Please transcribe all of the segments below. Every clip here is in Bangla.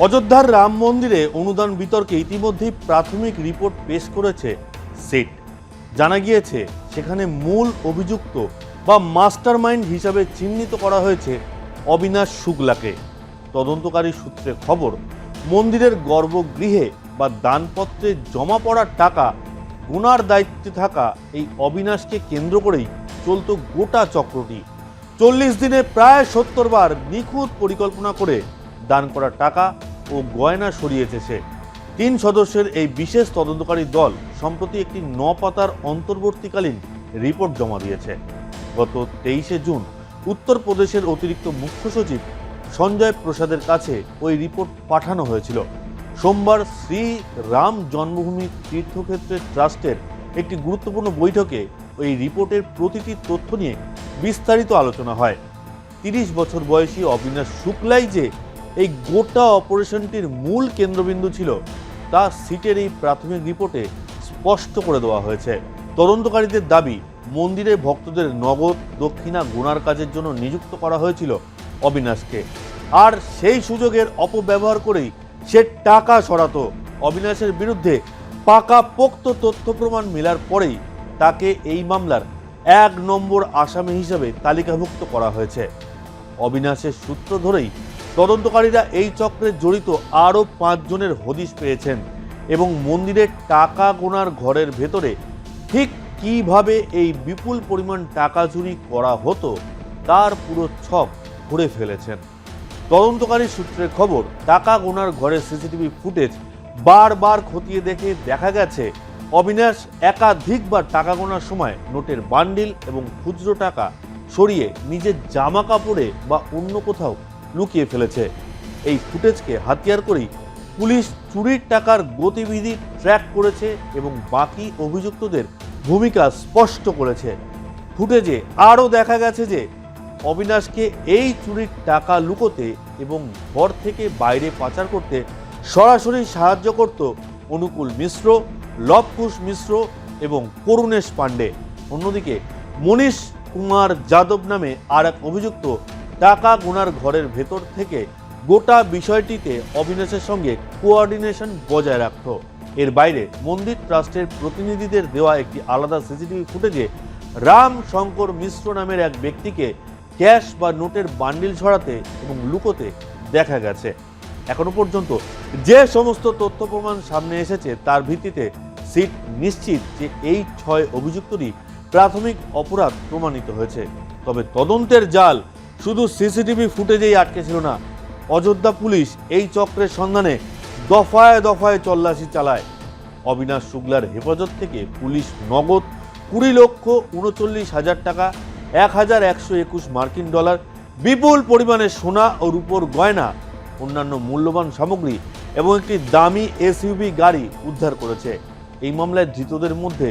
অযোধ্যার রাম মন্দিরে অনুদান বিতর্কে ইতিমধ্যেই প্রাথমিক রিপোর্ট পেশ করেছে সিট। জানা গিয়েছে সেখানে মূল অভিযুক্ত বা মাস্টারমাইন্ড হিসাবে চিহ্নিত করা হয়েছে অবিনাশ শুক্লাকে। তদন্তকারী সূত্রে খবর, মন্দিরের গর্ভগৃহে বা দানপত্রে জমা পড়া টাকা গোনার দায়িত্বে থাকা এই অবিনাশকে কেন্দ্র করেই চলত গোটা চক্রটি। 40 দিনে প্রায় 70 বার নিখুঁত পরিকল্পনা করে দান করা টাকা ও গয়না সরিয়েছে সে। 3 সদস্যের এই বিশেষ তদন্তকারী দল সম্প্রতি একটি 9 পাতার অন্তর্বর্তীকালীন রিপোর্ট জমা দিয়েছে। গত 23শে জুন উত্তরপ্রদেশের অতিরিক্ত মুখ্য সচিব সঞ্জয় প্রসাদের কাছে ওই রিপোর্ট পাঠানো হয়েছিল। সোমবার শ্রী রাম জন্মভূমি তীর্থক্ষেত্রের ট্রাস্টের একটি গুরুত্বপূর্ণ বৈঠকে ওই রিপোর্টের প্রতিটি তথ্য নিয়ে বিস্তারিত আলোচনা হয়। 30 বছর বয়সী অবিনাশ শুক্লাই যে এই গোটা অপারেশনটির মূল কেন্দ্রবিন্দু ছিল তা সিটের এই প্রাথমিক রিপোর্টে স্পষ্ট করে দেওয়া হয়েছে। তদন্তকারীদের দাবি, মন্দিরে ভক্তদের নগদ দক্ষিণা গোনার কাজের জন্য নিযুক্ত করা হয়েছিল অবিনাশকে, আর সেই সুযোগের অপব্যবহার করেই সে টাকা সরাতো। অবিনাশের বিরুদ্ধে পাকাপোক্ত তথ্য প্রমাণ মেলার পরেই তাকে এই মামলার 1 নম্বর আসামি হিসেবে তালিকাভুক্ত করা হয়েছে। অবিনাশের সূত্র ধরেই তদন্তকারীরা এই চক্রে জড়িত আরও 5 জনের হদিশ পেয়েছেন এবং মন্দিরের টাকা গোনার ঘরের ভেতরে ঠিক কিভাবে এই বিপুল পরিমাণ টাকা চুরি করা হতো তার পুরো ছক ঘুরে ফেলেছেন। তদন্তকারী সূত্রের খবর, টাকা গোনার ঘরের সিসিটিভি ফুটেজ বারবার খতিয়ে দেখে দেখা গেছে অবিনাশ একাধিকবার টাকা গোনার সময় নোটের বান্ডিল এবং খুচরো টাকা সরিয়ে নিজের জামা কাপড়ে বা অন্য কোথাও লুকিয়ে ফেলেছে। এই ফুটেজকে হাতিয়ার করেই পুলিশ চুরির টাকার গতিবিধি ট্র্যাক করেছে এবং বাকি অভিযুক্তদের ভূমিকা স্পষ্ট করেছে। ফুটেজে আরও দেখা গেছে যে অবিনাশকে এই চুরির টাকা লুকোতে এবং ঘর থেকে বাইরে পাচার করতে সরাসরি সাহায্য করত অনুকূল মিশ্র, লবকুশ মিশ্র এবং করুণেশ পাণ্ডে। অন্যদিকে মনীষ কুমার যাদব নামে আর এক অভিযুক্ত টাকা গোনার ঘরের ভেতর থেকে গোটা বিষয়টিতে অবিনাশের সঙ্গে কোঅর্ডিনেশন বজায় রাখত। এর বাইরে মন্দির ট্রাস্টের প্রতিনিধিদের দেওয়া একটি আলাদা সিসিটিভি ফুটেজে রাম শঙ্কর মিশ্র নামের এক ব্যক্তিকে ক্যাশ বা নোটের বান্ডিল ছড়াতে এবং লুকোতে দেখা গেছে। এখনো পর্যন্ত যে সমস্ত তথ্য প্রমাণ সামনে এসেছে তার ভিত্তিতে সিট নিশ্চিত যে এই 6 অভিযুক্তরই প্রাথমিক অপরাধ প্রমাণিত হয়েছে। তবে তদন্তের জাল শুধু সিসিটিভি ফুটেজেই আটকে ছিল না। অযোধ্যা পুলিশ এই চক্রের সন্ধানে দফায় দফায় তল্লাশি চালায়। অবিনাশ শুক্লার হেফাজত থেকে পুলিশ নগদ 20,39,000 টাকা, 1,121 মার্কিন ডলার, বিপুল পরিমাণে সোনা ও রূপোর গয়না, অন্যান্য মূল্যবান সামগ্রী এবং একটি দামি এসইউভি গাড়ি উদ্ধার করেছে। এই মামলায় ধৃতদের মধ্যে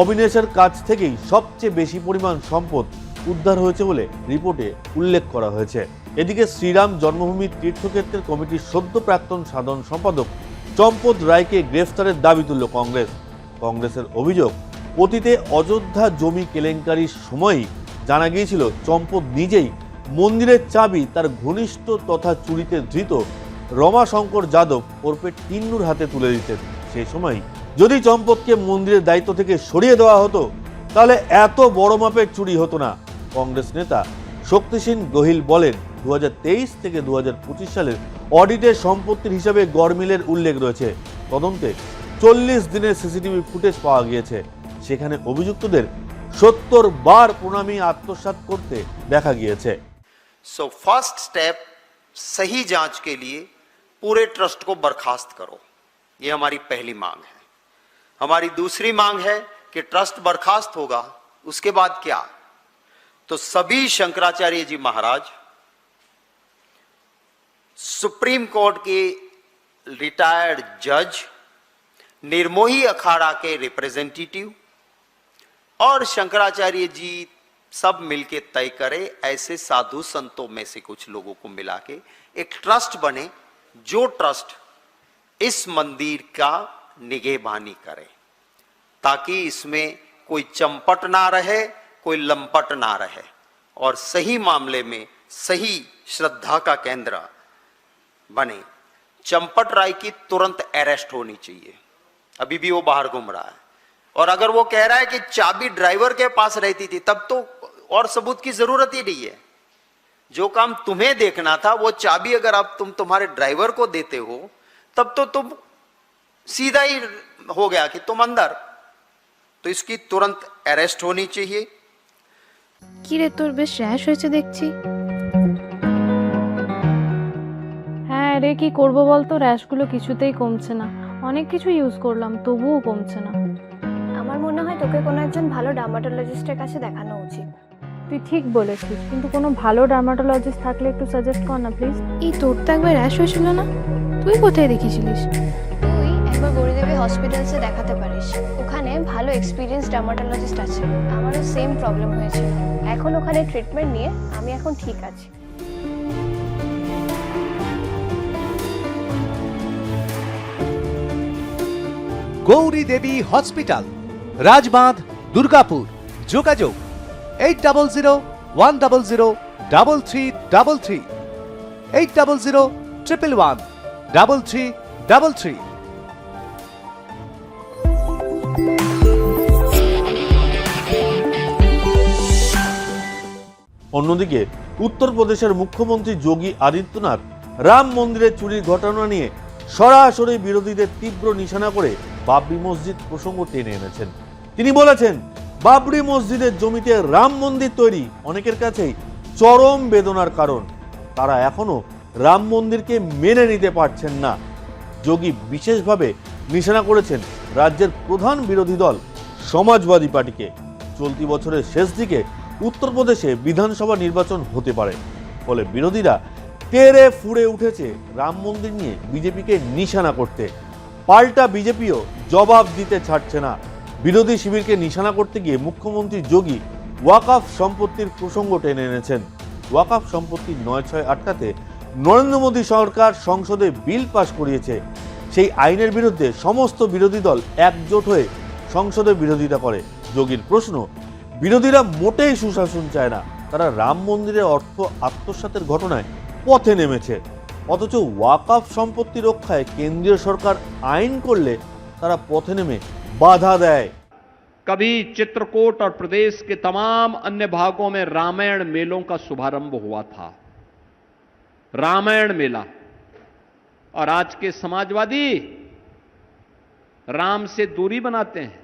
অবিনাশের কাছ থেকেই সবচেয়ে বেশি পরিমাণ সম্পদ উদ্ধার হয়েছে বলে রিপোর্টে উল্লেখ করা হয়েছে। এদিকে শ্রীরাম জন্মভূমি তীর্থক্ষেত্রের কমিটির সদ্য প্রাক্তন সাধারণ সম্পাদক চম্পত রায়কে গ্রেফতারের দাবি তুলল কংগ্রেসের অভিযোগ, অতীতে অযোধ্যা জমি কেলেঙ্কারির সময়ই জানা গিয়েছিল চম্পত নিজেই মন্দিরের চাবি তার ঘনিষ্ঠ তথা চুরিতে ধৃত রমাশঙ্কর যাদব ওরফে টিন্নুর হাতে তুলে দিতেন। সেই সময় যদি চম্পতকে মন্দিরের দায়িত্ব থেকে সরিয়ে দেওয়া হতো তাহলে এত বড় মাপের চুরি হতো না। কংগ্রেস নেতা শক্তিসিং গোহিল বলেন, 2023 থেকে 2025 সালের অডিটের সম্পত্তির হিসাবে গড়মিলের উল্লেখ রয়েছে। তদন্তে 40 দিনের সিসিটিভি ফুটেজ পাওয়া গিয়েছে। সেখানে অভিযুক্তদের 70 বার প্রণামী আত্মসাৎ করতে দেখা গিয়েছে। सो फर्स्ट स्टेप, सही जांच के लिए पूरे ट्रस्ट को बर्खास्त करो, ये हमारी पहली मांग है। हमारी दूसरी मांग है कि ट्रस्ट बर्खास्त होगा, उसके बाद क्या? तो सभी शंकराचार्य जी महाराज, सुप्रीम कोर्ट के रिटायर्ड जज, निर्मोही अखाड़ा के रिप्रेजेंटेटिव और शंकराचार्य जी सब मिलके तय करे, ऐसे साधु संतों में से कुछ लोगों को मिला के एक ट्रस्ट बने, जो ट्रस्ट इस मंदिर का निगहबानी करे, ताकि इसमें कोई चंपट ना रहे, कोई लंपट ना रहे और सही मामले में सही श्रद्धा का केंद्र बने। चंपट राय की तुरंत अरेस्ट होनी चाहिए। अभी भी वो बाहर घूम रहा है, और अगर वो कह रहा है कि चाबी ड्राइवर के पास रहती थी, तब तो और सबूत की जरूरत ही नहीं है। जो काम तुम्हें देखना था, वो चाबी अगर आप तुम्हारे ड्राइवर को देते हो, तब तो तुम सीधा ही हो गया कि तुम अंदर। तो इसकी तुरंत अरेस्ट होनी चाहिए। কি রে, তোর বেশ র্যাশ হয়েছে দেখছি। হ্যাঁ রে, কি করব বলতো, র্যাশগুলো কিছুতেই কমছে না। অনেক কিছু ইউজ করলাম, তবুও কমছে না। আমার মনে হয় তোকে কোনো একজন ভালো ডার্মাটোলজিস্টের কাছে দেখানো উচিত। তুই ঠিক বলেছিস, কিন্তু কোনো ভালো ডার্মাটোলজিস্ট থাকলে একটু সাজেস্ট কর না প্লিজ। এই তোর তো একবার র্যাশ হয়েছিল না, তুই কোথায় দেখিয়েছিলিস? তুই একবার গৌরীদেবী হসপিটালসে দেখাতে পারিস, ওখানে ভালো এক্সপিরিয়েন্স ডার্মাটোলজিস্ট আছে। আমারও সেম প্রবলেম হয়েছিল, এখন ওখানে ট্রিটমেন্ট নিয়ে আমি এখন ঠিক আছি। গৌরী দেবী হসপিটাল, রাজবাঁধ, দুর্গাপুর। যোগাযোগ 8001003333, 8001113333। অন্যদিকে উত্তরপ্রদেশের মুখ্যমন্ত্রী যোগী আদিত্যনাথ রাম মন্দিরে চুরির ঘটনা নিয়ে সরাসরি বিরোধীদের তীব্র নিশানা করে বাবরি মসজিদ প্রসঙ্গ টেনে এনেছেন। তিনি বলেছেন, বাবরি মসজিদের জমিতে রাম মন্দির তৈরি অনেকের কাছেই চরম বেদনার কারণ। তারা এখনো রাম মন্দিরকে মেনে নিতে পারছেন না। যোগী বিশেষভাবে নিশানা করেছেন রাজ্যের প্রধান বিরোধী দল সমাজবাদী পার্টিকে। চলতি বছরের শেষ দিকে উত্তরপ্রদেশে বিধানসভা নির্বাচন হতে পারে, ফলে বিরোধীরা তেড়ে ফুঁড়ে উঠেছে রাম মন্দির নিয়ে বিজেপিকে নিশানা করতে। পাল্টা বিজেপিও জবাব দিতে ছাড়ছে না। বিরোধী শিবিরকে নিশানা করতে গিয়ে মুখ্যমন্ত্রী যোগী ওয়াকফ সম্পত্তির প্রসঙ্গ টেনে এনেছেন। ওয়াকফ সম্পত্তি ৯/৬ আটকাতে নরেন্দ্র মোদী সরকার সংসদে বিল পাশ করিয়েছে। সেই আইনের বিরুদ্ধে সমস্ত বিরোধী দল একজোট হয়ে সংসদে বিরোধিতা করে। যোগীর প্রশ্ন, বিরোধীরা মোটেই সুশাসন চায় না, তারা রাম মন্দিরের অর্থ আত্মসাতের ঘটনায় পথে নেমেছে। অথচ ওয়াকফ সম্পত্তি রক্ষায় কেন্দ্রীয় সরকার আইন করলে তারা পথে নেমে বাধা দেয়। कभी चित्रकूट और प्रदेश के तमाम अन्य भागों में रामायण मेलों का शुभारंभ हुआ था, रामायण मेला। और आज के समाजवादी राम से दूरी बनाते हैं,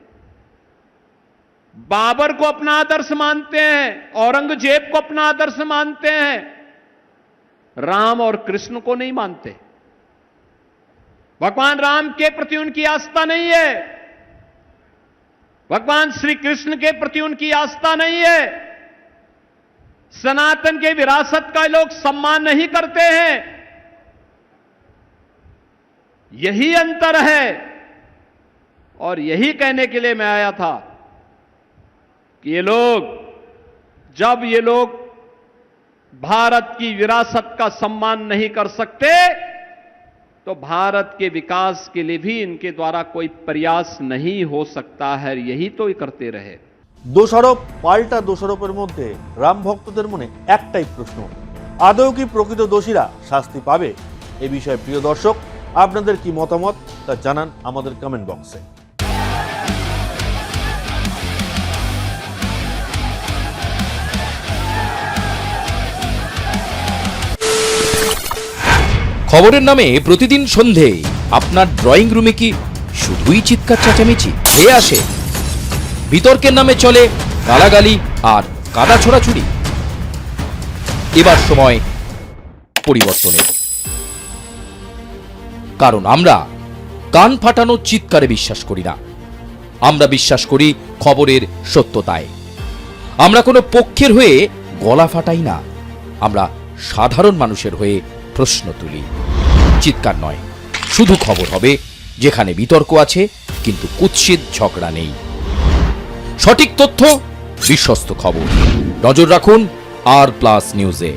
बाबर को अपना आदर्श मानते हैं, औरंगजेब को अपना आदर्श मानते हैं, राम और कृष्ण को नहीं मानते। भगवान राम के प्रति उनकी आस्था नहीं है, भगवान श्री कृष्ण के प्रति उनकी आस्था नहीं है। सनातन के विरासत का लोग सम्मान नहीं करते हैं। यही अंतर है, और यही कहने के लिए मैं आया था कि जब ये लोग भारत की विरासत का सम्मान नहीं कर सकते, तो भारत के विकास के लिए भी इनके द्वारा कोई प्रयास नहीं हो सकता है। यही तो ये करते रहे। দোষারোপ পাল্টা দোষারোপের মধ্যে রাম ভক্তদের মনে একটাই প্রশ্ন, আদৌ কি প্রকৃত দোষীরা শাস্তি পাবে? এ বিষয়ে প্রিয় দর্শক, আপনাদের কি মতামত তা জানান আমাদের কমেন্ট বক্সে। খবরের নামে প্রতিদিন সন্ধে আপনার ড্রয়িং রুমে কি শুধুই চিৎকার চেঁচামেচি হয়ে আসে? বিতর্কের নামে চলে গালাগালি আর কাদা ছোড়াছুড়ি। এবার সময় পরিবর্তনের, কারণ আমরা কান ফাটানো চিৎকারে বিশ্বাস করি না। আমরা বিশ্বাস করি খবরের সত্যতায়। আমরা কোনো পক্ষের হয়ে গলা ফাটাই না, আমরা সাধারণ মানুষের হয়ে প্রশ্ন তুলি। চিৎকার নয়, শুধু খবর হবে যেখানে বিতর্ক আছে কিন্তু কুৎসিত ঝগড়া নেই। সঠিক তথ্য, বিশ্বস্ত খবর। নজর রাখুন আর প্লাস নিউজে।